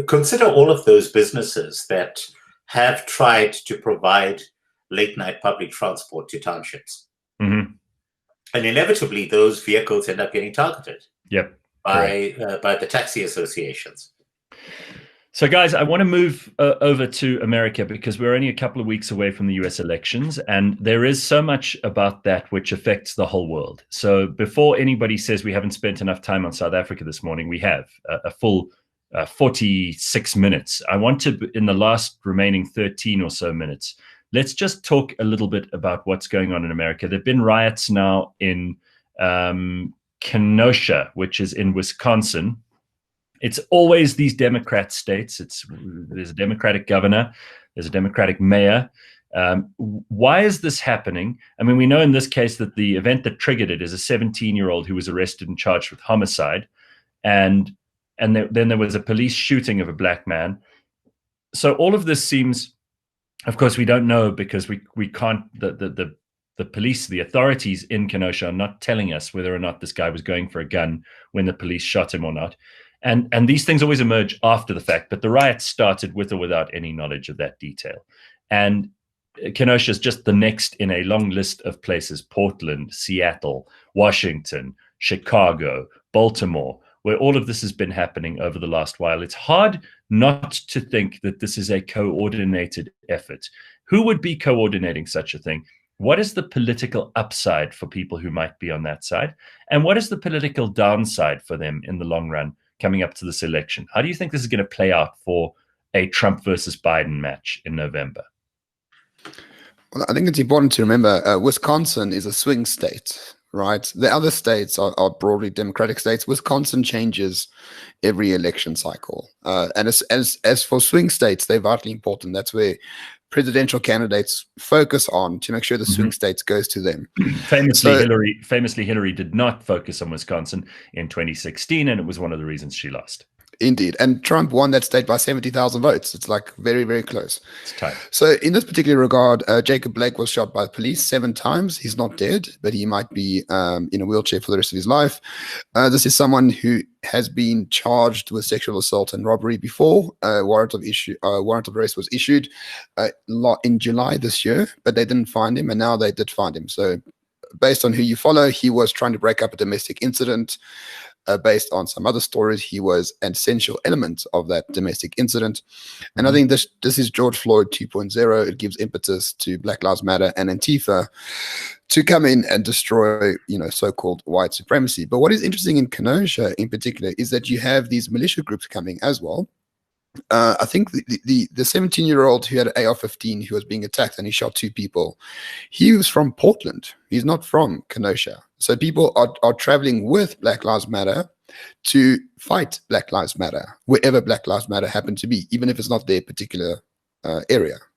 consider all of those businesses that have tried to provide late-night public transport to townships. Mm-hmm. And inevitably, those vehicles end up getting targeted by the taxi associations. So, guys, I want to move over to America because we're only a couple of weeks away from the US elections, and there is so much about that which affects the whole world. So before anybody says we haven't spent enough time on South Africa this morning, we have a full 46 minutes. I want to, in the last remaining 13 or so minutes, let's just talk a little bit about what's going on in America. There have been riots now in Kenosha, which is in Wisconsin. It's always these Democrat states. There's a Democratic governor. There's a Democratic mayor. Why is this happening? I mean, we know in this case that the event that triggered it is a 17-year-old who was arrested and charged with homicide. And then there was a police shooting of a black man. So all of this seems, of course, we don't know because we can't, the police, the authorities in Kenosha are not telling us whether or not this guy was going for a gun when the police shot him or not. And these things always emerge after the fact, but the riots started with or without any knowledge of that detail. And Kenosha is just the next in a long list of places: Portland, Seattle, Washington, Chicago, Baltimore, where all of this has been happening over the last while. It's hard not to think that this is a coordinated effort. Who would be coordinating such a thing? What is the political upside for people who might be on that side? And what is the political downside for them in the long run coming up to this election? How do you think this is going to play out for a Trump versus Biden match in November? Well, I think it's important to remember Wisconsin is a swing state, right? The other states are broadly Democratic states. Wisconsin changes every election cycle. And as for swing states, they're vitally important. That's where presidential candidates focus on to make sure the swing states goes to them. Famously, Hillary did not focus on Wisconsin in 2016, and it was one of the reasons she lost. Indeed. And Trump won that state by 70,000 votes. It's like very, very close. It's tight. So in this particular regard, Jacob Blake was shot by the police 7 times. He's not dead, but he might be in a wheelchair for the rest of his life. This is someone who has been charged with sexual assault and robbery before. Warrant of arrest was issued in July this year, but they didn't find him, and now they did find him. So based on who you follow, he was trying to break up a domestic incident. Based on some other stories, he was an essential element of that domestic incident. And I think this is George Floyd 2.0. It gives impetus to Black Lives Matter and Antifa to come in and destroy, so-called white supremacy. But what is interesting in Kenosha in particular is that you have these militia groups coming as well. I think the 17-year-old who had an AR-15 who was being attacked and he shot 2 people, he was from Portland. He's not from Kenosha. So people are traveling with Black Lives Matter to fight Black Lives Matter, wherever Black Lives Matter happen to be, even if it's not their particular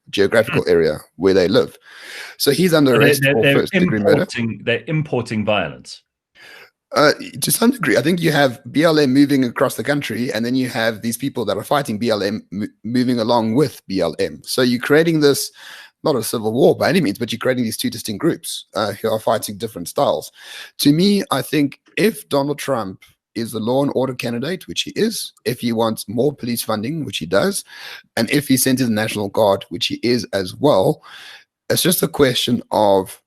geographical area where they live. So he's under arrest for first-degree murder. They're importing violence. To some degree, I think you have BLM moving across the country, and then you have these people that are fighting BLM moving along with BLM. So you're creating this, not a civil war by any means, but you're creating these 2 distinct groups who are fighting different styles. To me, I think if Donald Trump is the law and order candidate, which he is, if he wants more police funding, which he does, and if he sends his National Guard, which he is as well, it's just a question of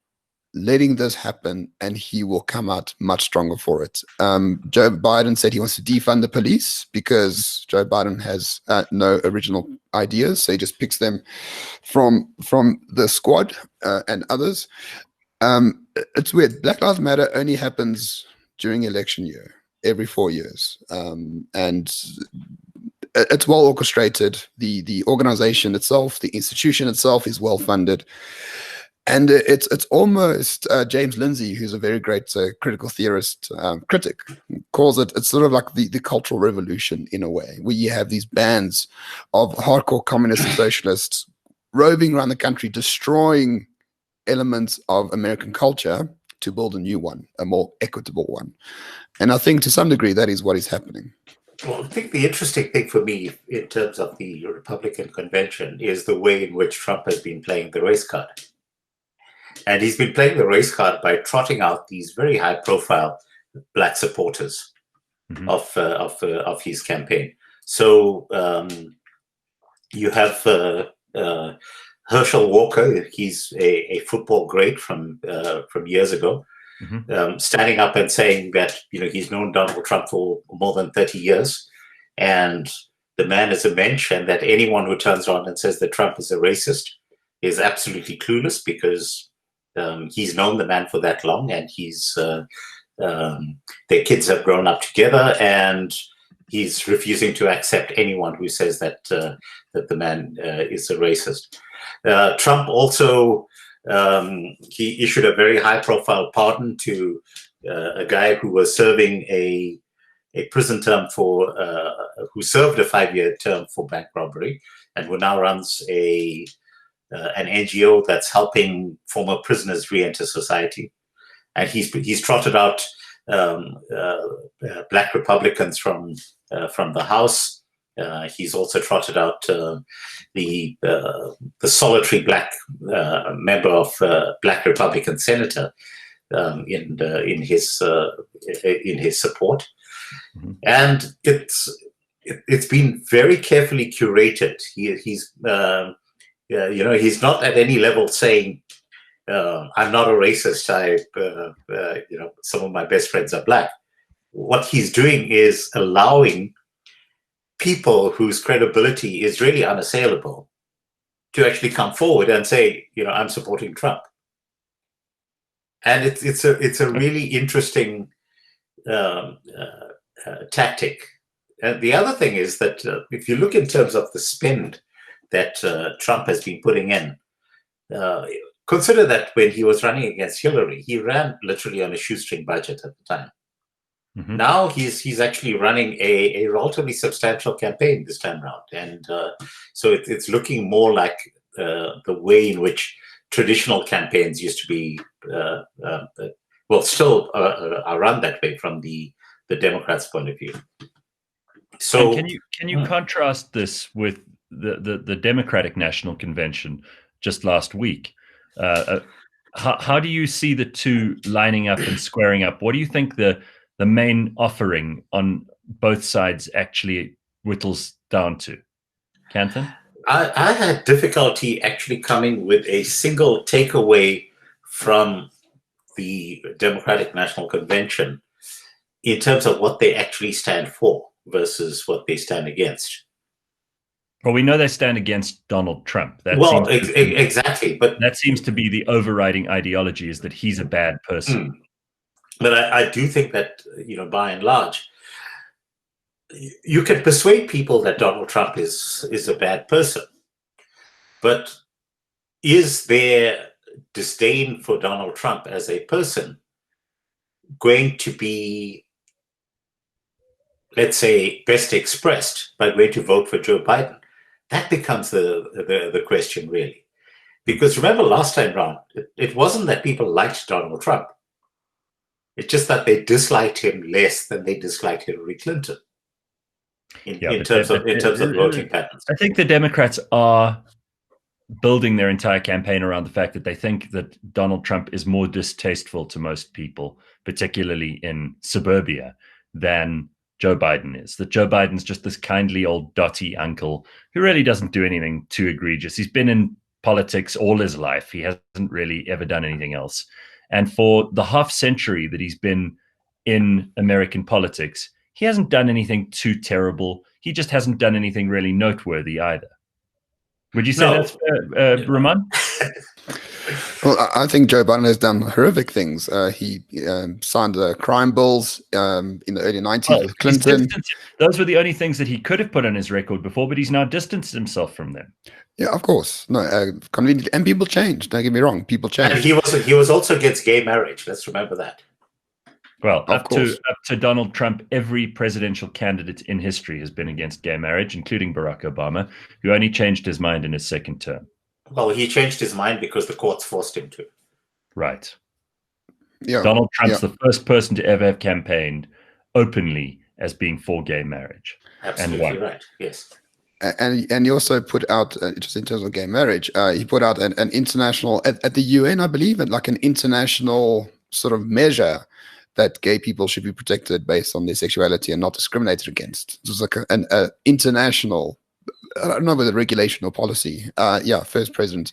letting this happen, and he will come out much stronger for it. Joe Biden said he wants to defund the police because Joe Biden has no original ideas, so he just picks them from the squad and others. It's weird. Black Lives Matter only happens during election year, every 4 years, and it's well orchestrated. The organization itself, the institution itself, is well funded. And it's almost James Lindsay, who's a very great critical theorist, critic, calls it's sort of like the Cultural Revolution in a way, where you have these bands of hardcore communists and socialists roving around the country, destroying elements of American culture to build a new one, a more equitable one. And I think to some degree that is what is happening. Well, I think the interesting thing for me in terms of the Republican convention is the way in which Trump has been playing the race card. And he's been playing the race card by trotting out these very high-profile Black supporters of his campaign. So you have Herschel Walker, he's a football great from years ago, standing up and saying that he's known Donald Trump for more than 30 years, and the man is a mensch, and that anyone who turns around and says that Trump is a racist is absolutely clueless, because he's known the man for that long, and their kids have grown up together, and he's refusing to accept anyone who says that the man is a racist. Trump also he issued a very high-profile pardon to a guy who was serving a prison term for who served a 5-year term for bank robbery, and who now runs an NGO that's helping former prisoners re-enter society. And he's trotted out black Republicans from the House. He's also trotted out the solitary black member of black Republican senator in his support, and it's been very carefully curated. He's not at any level saying, I'm not a racist. Some of my best friends are black. What he's doing is allowing people whose credibility is really unassailable to actually come forward and say, I'm supporting Trump. And it's a really interesting tactic. And the other thing is that if you look in terms of the spend that Trump has been putting in, consider that when he was running against Hillary, he ran literally on a shoestring budget at the time. Now he's actually running a relatively substantial campaign this time around, and so it's looking more like the way in which traditional campaigns used to be, still are run that way from the Democrats' point of view. So and can you contrast this with the Democratic National Convention just last week? How do you see the two lining up and squaring up? What do you think the main offering on both sides actually whittles down to? Canton? I had difficulty actually coming with a single takeaway from the Democratic National Convention in terms of what they actually stand for versus what they stand against. Well, we know they stand against Donald Trump. Exactly. But that seems to be the overriding ideology, is that he's a bad person. But I do think that, by and large, you can persuade people that Donald Trump is a bad person. But is their disdain for Donald Trump as a person going to be, let's say, best expressed by going to vote for Joe Biden? That becomes the question, really. Because remember, last time round, it wasn't that people liked Donald Trump. It's just that they disliked him less than they disliked Hillary Clinton in terms of voting patterns. I think the Democrats are building their entire campaign around the fact that they think that Donald Trump is more distasteful to most people, particularly in suburbia, than Joe Biden is. That Joe Biden's just this kindly old dotty uncle who really doesn't do anything too egregious. He's been in politics all his life. He hasn't really ever done anything else. And for the half century that he's been in American politics, he hasn't done anything too terrible. He just hasn't done anything really noteworthy either. Would you say that's fair, Ramon? Well, I think Joe Biden has done horrific things. He signed the crime bills in the early 90s with Clinton. Those were the only things that he could have put on his record before, but he's now distanced himself from them. Yeah, of course. No, convenient, and people change. Don't get me wrong. People change. And he was also against gay marriage. Let's remember that. Well, up to Donald Trump, every presidential candidate in history has been against gay marriage, including Barack Obama, who only changed his mind in his second term. Well, he changed his mind because the courts forced him to. Right. Yeah. Donald Trump's the first person to ever have campaigned openly as being for gay marriage. Absolutely right. Yes. And he also put out, just in terms of gay marriage, he put out an international, at the UN, I believe, like an international sort of measure that gay people should be protected based on their sexuality and not discriminated against. It was like an international I don't know whether regulation or policy. First president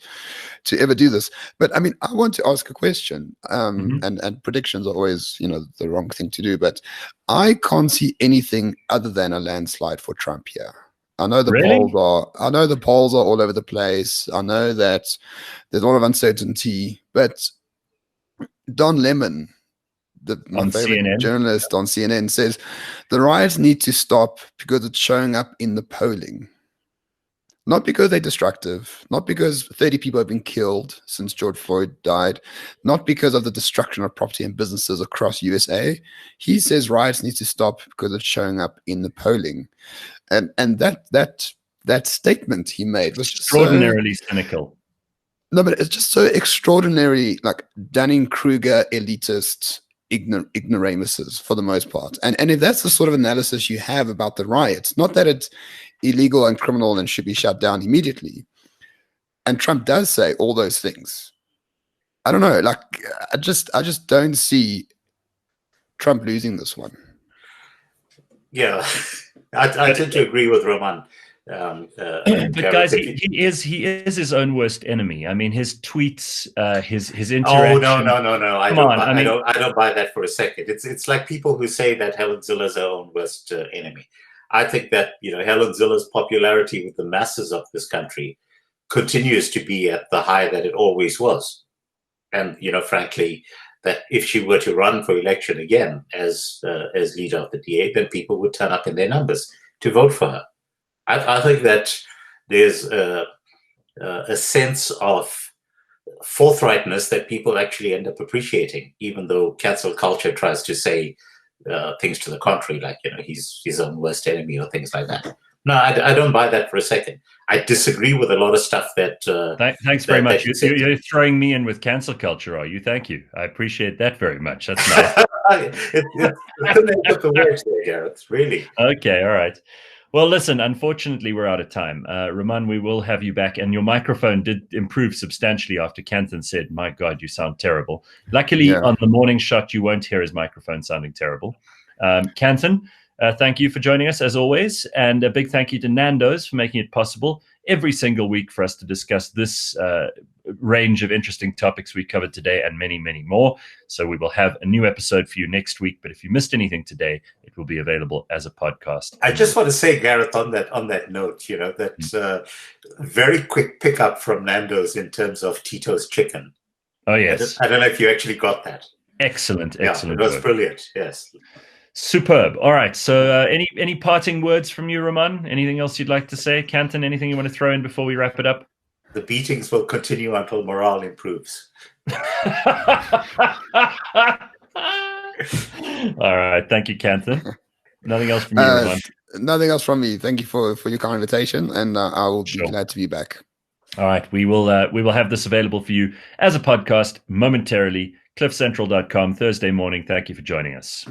to ever do this. But I mean, I want to ask a question. And predictions are always, the wrong thing to do. But I can't see anything other than a landslide for Trump here. I know the polls are all over the place. I know that there's a lot of uncertainty. But Don Lemon, my favorite CNN. journalist on CNN, says the riots need to stop because it's showing up in the polling. Not because they're destructive, not because 30 people have been killed since George Floyd died, not because of the destruction of property and businesses across USA. He says riots need to stop because it's showing up in the polling. And that statement he made was extraordinarily cynical. No, but it's just so extraordinary, like Dunning-Kruger elitist ignoramuses for the most part. And if that's the sort of analysis you have about the riots, not that it's illegal and criminal and should be shut down immediately, and Trump does say all those things, I don't know, like I just don't see Trump losing this one. Yeah, I tend to agree with Roman. But guys, he is his own worst enemy. I mean, his tweets, his interaction. Oh no! I don't buy that for a second. It's like people who say that Helen Zille's her own worst enemy. I think that Helen Zille's popularity with the masses of this country continues to be at the high that it always was, and frankly, that if she were to run for election again as leader of the DA, then people would turn up in their numbers to vote for her. I think that there's a sense of forthrightness that people actually end up appreciating, even though cancel culture tries to say things to the contrary, like he's his own worst enemy or things like that. No, I don't buy that for a second. I disagree with a lot of stuff that. Thanks very much. You're throwing me in with cancel culture, are you? Thank you. I appreciate that very much. That's nice. it's the name of the words there, Gareth. Really. Okay. All right. Well, listen, unfortunately, we're out of time. Raman, we will have you back. And your microphone did improve substantially after Canton said, my God, you sound terrible. Luckily, on the morning shot, you won't hear his microphone sounding terrible. Canton, thank you for joining us, as always. And a big thank you to Nando's for making it possible every single week for us to discuss this range of interesting topics we covered today and many, many more. So we will have a new episode for you next week. But if you missed anything today, it will be available as a podcast. I just want to say, Gareth, on that note, that very quick pickup from Nando's in terms of Tito's chicken. Oh, yes. I don't know if you actually got that. Excellent. Yeah, it was brilliant. Yes. Superb. All right. So any parting words from you, Raman? Anything else you'd like to say? Canton, anything you want to throw in before we wrap it up? The beatings will continue until morale improves. All right. Thank you, Canton. Nothing else from you, Raman? Nothing else from me. Thank you for your kind invitation, and I will be glad to be back. All right. We will have this available for you as a podcast momentarily. CliffCentral.com, Thursday morning. Thank you for joining us.